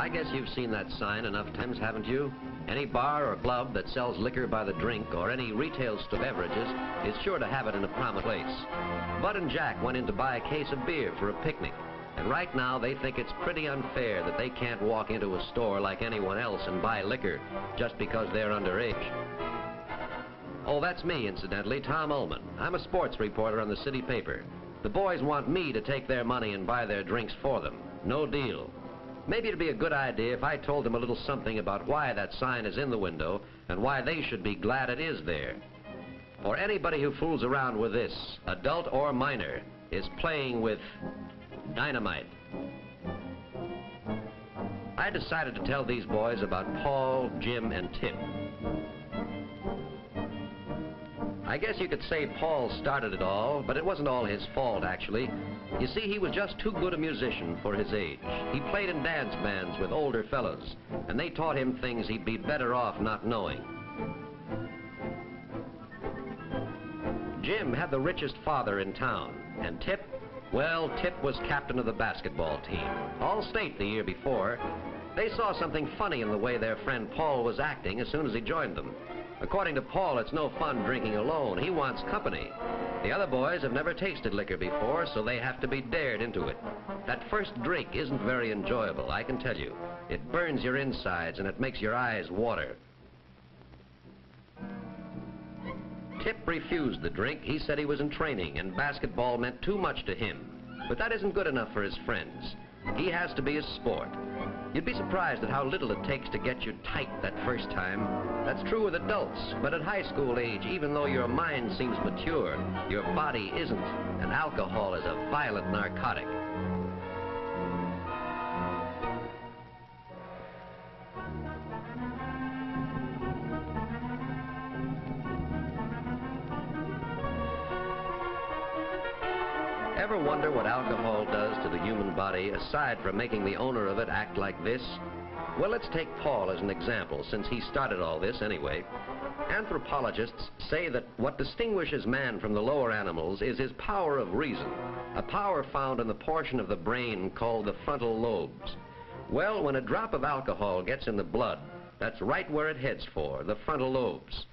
I guess you've seen that sign enough times, haven't you? Any bar or club that sells liquor by the drink or any retail store beverages is sure to have it in a prominent place. Bud and Jack went in to buy a case of beer for a picnic, and right now they think it's pretty unfair that they can't walk into a store like anyone else and buy liquor just because they're underage. Oh, that's me, incidentally, Tom Ullman. I'm a sports reporter on the city paper. The boys want me to take their money and buy their drinks for them. No deal. Maybe it'd be a good idea if I told them a little something about why that sign is in the window and why they should be glad it is there. For anybody who fools around with this, adult or minor, is playing with dynamite. I decided to tell these boys about Paul, Jim, and Tip. I guess you could say Paul started it all, but it wasn't all his fault, actually. You see, he was just too good a musician for his age. He played in dance bands with older fellows, and they taught him things he'd be better off not knowing. Jim had the richest father in town, and Tip, well, Tip was captain of the basketball team, all-state the year before. They saw something funny in the way their friend Paul was acting as soon as he joined them. According to Paul, it's no fun drinking alone. He wants company. The other boys have never tasted liquor before, so they have to be dared into it. That first drink isn't very enjoyable, I can tell you. It burns your insides and it makes your eyes water. Tip refused the drink. He said he was in training and basketball meant too much to him. But that isn't good enough for his friends. He has to be a sport. You'd be surprised at how little it takes to get you tight that first time. That's true with adults, but at high school age, even though your mind seems mature, your body isn't, and alcohol is a violent narcotic. Ever wonder what alcohol does to the human body, aside from making the owner of it act like this? Well, let's take Paul as an example, since he started all this anyway. Anthropologists say that what distinguishes man from the lower animals is his power of reason, a power found in the portion of the brain called the frontal lobes. Well, when a drop of alcohol gets in the blood, that's right where it heads for, the frontal lobes.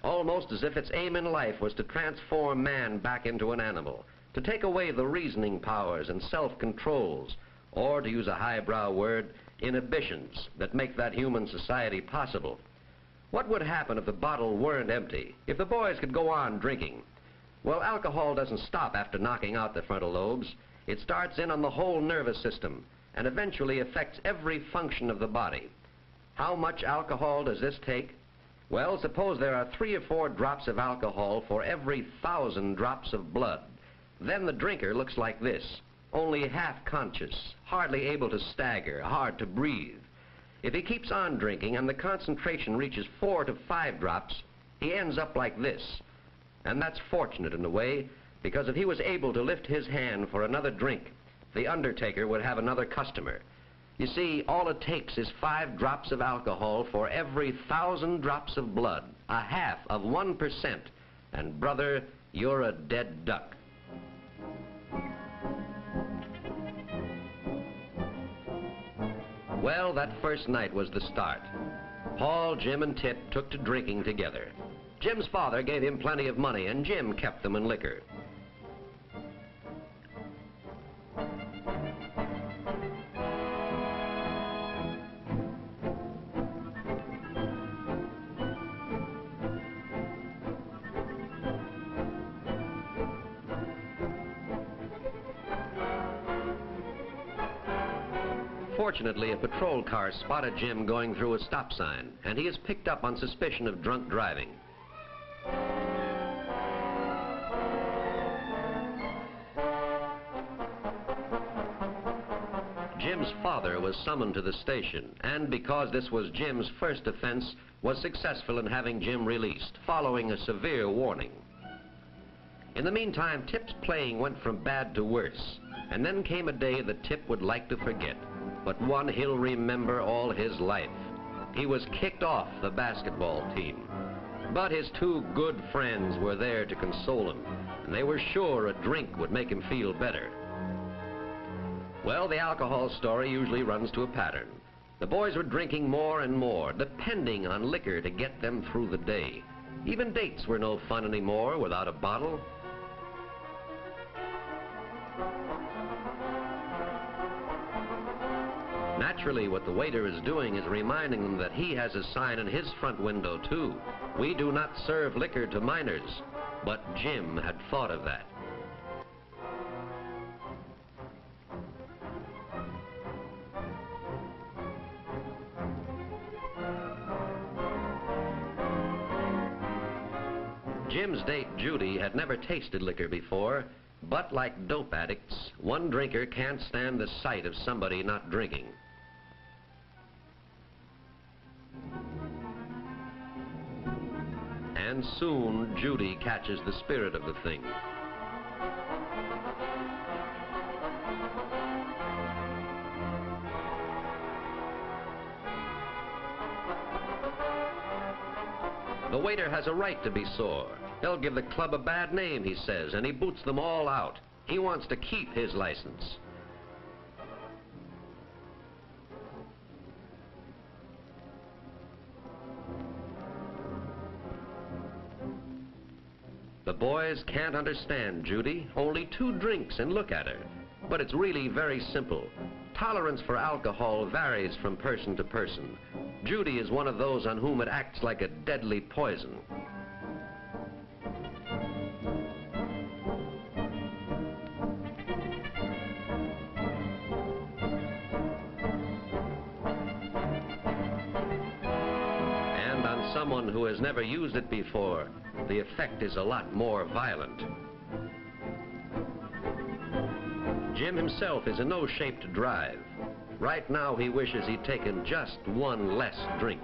Almost as if its aim in life was to transform man back into an animal, to take away the reasoning powers and self-controls, or to use a highbrow word, inhibitions that make that human society possible. What would happen if the bottle weren't empty, if the boys could go on drinking? Well, alcohol doesn't stop after knocking out the frontal lobes. It starts in on the whole nervous system and eventually affects every function of the body. How much alcohol does this take? Well, suppose there are 3 or 4 drops of alcohol for every 1,000 drops of blood. Then the drinker looks like this, only half conscious, hardly able to stagger, hard to breathe. If he keeps on drinking and the concentration reaches 4 to 5 drops, he ends up like this. And that's fortunate in a way, because if he was able to lift his hand for another drink, the undertaker would have another customer. You see, all it takes is 5 drops of alcohol for every 1,000 drops of blood, a half of 1%. And brother, you're a dead duck. Well, that first night was the start. Paul, Jim, and Tip took to drinking together. Jim's father gave him plenty of money, and Jim kept them in liquor. Fortunately, a patrol car spotted Jim going through a stop sign, and he is picked up on suspicion of drunk driving. Jim's father was summoned to the station, and because this was Jim's first offense, was successful in having Jim released, following a severe warning. In the meantime, Tip's playing went from bad to worse, and then came a day that Tip would like to forget. But one he'll remember all his life. He was kicked off the basketball team. But his 2 good friends were there to console him, and they were sure a drink would make him feel better. Well, the alcohol story usually runs to a pattern. The boys were drinking more and more, depending on liquor to get them through the day. Even dates were no fun anymore without a bottle. Naturally, what the waiter is doing is reminding them that he has a sign in his front window, too. We do not serve liquor to minors. But Jim had thought of that. Jim's date, Judy, had never tasted liquor before, but like dope addicts, one drinker can't stand the sight of somebody not drinking. And soon, Judy catches the spirit of the thing. The waiter has a right to be sore. They'll give the club a bad name, he says, and he boots them all out. He wants to keep his license. The boys can't understand Judy. Only 2 drinks and look at her. But it's really very simple. Tolerance for alcohol varies from person to person. Judy is one of those on whom it acts like a deadly poison. And on someone who has never used it before, the effect is a lot more violent. Jim himself is in no shape to drive. Right now he wishes he'd taken just one less drink.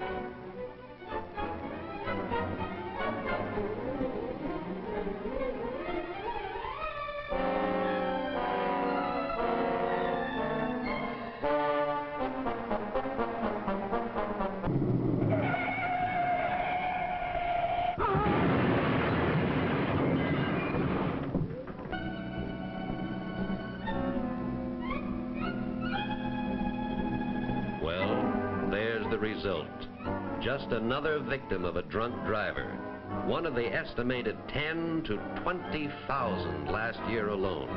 The result. Just another victim of a drunk driver. One of the estimated 10 to 20,000 last year alone.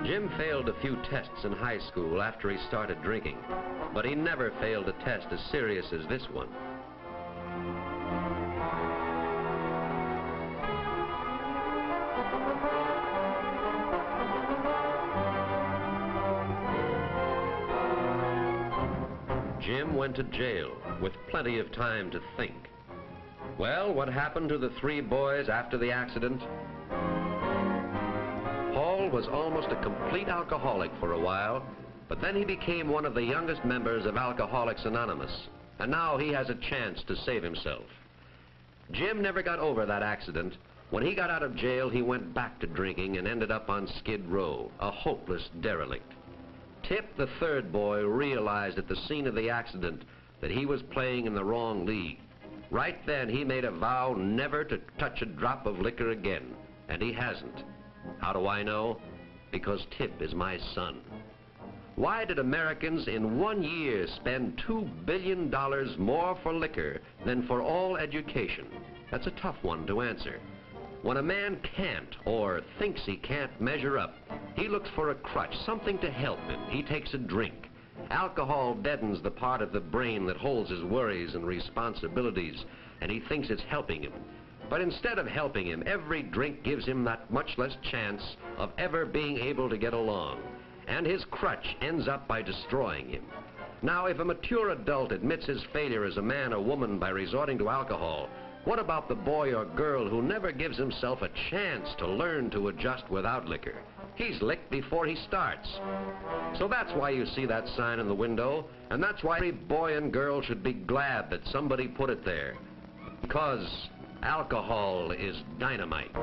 Jim failed a few tests in high school after he started drinking, but he never failed a test as serious as this one. Jim went to jail with plenty of time to think. Well, what happened to the 3 boys after the accident? Paul was almost a complete alcoholic for a while, but then he became one of the youngest members of Alcoholics Anonymous, and now he has a chance to save himself. Jim never got over that accident. When he got out of jail, he went back to drinking and ended up on Skid Row, a hopeless derelict. Tip, the 3rd boy, realized at the scene of the accident that he was playing in the wrong league. Right then, he made a vow never to touch a drop of liquor again, and he hasn't. How do I know? Because Tip is my son. Why did Americans in 1 year spend $2 billion more for liquor than for all education? That's a tough one to answer. When a man can't or thinks he can't measure up, he looks for a crutch, something to help him. He takes a drink. Alcohol deadens the part of the brain that holds his worries and responsibilities, and he thinks it's helping him. But instead of helping him, every drink gives him that much less chance of ever being able to get along, and his crutch ends up by destroying him. Now, if a mature adult admits his failure as a man or woman by resorting to alcohol, what about the boy or girl who never gives himself a chance to learn to adjust without liquor? He's licked before he starts. So that's why you see that sign in the window, and that's why every boy and girl should be glad that somebody put it there. Because alcohol is dynamite.